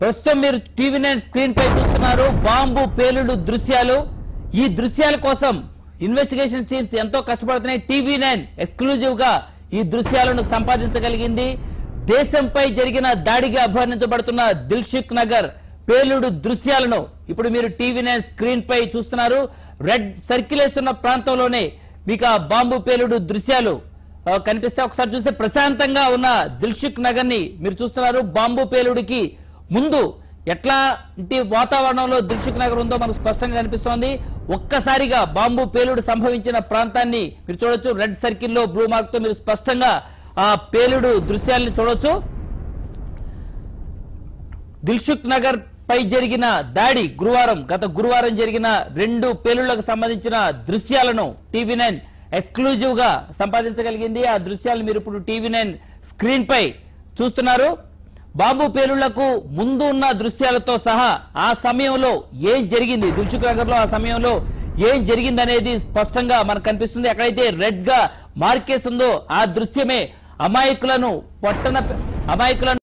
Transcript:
ప్రస్తుతం మీరు TV9 screen పై చూస్తున్నారు బాంబు పేలుడు దృశ్యాలు. ఈ దృశ్యాల కోసం ఇన్వెస్టిగేషన్ టీమ్స్ ఎంతో కష్టపడుతున్నాయి. టీవీ9 ఎక్స్క్లూజివ్ గా ఈ దృశ్యాలను సంపాదించగలిగింది. దేశంపై జరిగిన దాడిగా అభివర్ణించబడుతున్న దిల్సుఖ్ నగర్ పేలుడు దృశ్యాలను ఇప్పుడు మీరు టీవీ9 స్క్రీన్ పై చూస్తున్నారు. రెడ్ సర్కిల్ వేస్తున్న ప్రాంతంలోనే మీకు ఆ బాంబు పేలుడు దృశ్యాలు కనిపిస్తే ఒకసారి చూస్తే ప్రశాంతంగా ఉన్న దిల్సుఖ్ నగర్ ని మీరు చూస్తున్నారు. బాంబు పేలుడికి ముందు ఎట్లాంటి వాతావరణంలో దిల్సుఖ్ నగర్ ఉందో మనకు స్పష్టంగా కనిపిస్తోంది. ఒక్కసారిగా బాంబు పేలుడు సంభవించిన ప్రాంతాన్ని మీరు చూడొచ్చు. రెడ్ సర్కిల్లో బ్లూ మార్క్ తో మీరు స్పష్టంగా ఆ పేలుడు దృశ్యాలను చూడొచ్చు. దిల్సుఖ్ నగర్ పై జరిగిన దాడి గత గురువారం జరిగిన 2 పేలుళ్లకు సంబంధించిన దృశ్యాలను టీవీ9 ఎక్స్క్లూజివ్ గా సంపాదించగలిగింది. ఆ దృశ్యాలను మీరు ఇప్పుడు టీవీ9 స్క్రీన్ పై చూస్తున్నారు. బాంబు పేలుళ్లకు ముందు ఉన్న దృశ్యాలతో సహా ఆ సమయంలో ఏం జరిగింది, దిల్సుఖ్ నగర్ లో ఆ సమయంలో ఏం జరిగిందనేది స్పష్టంగా మనకు కనిపిస్తుంది. ఎక్కడైతే రెడ్ గా మార్కేస్ ఉందో ఆ దృశ్యమే అమాయకులను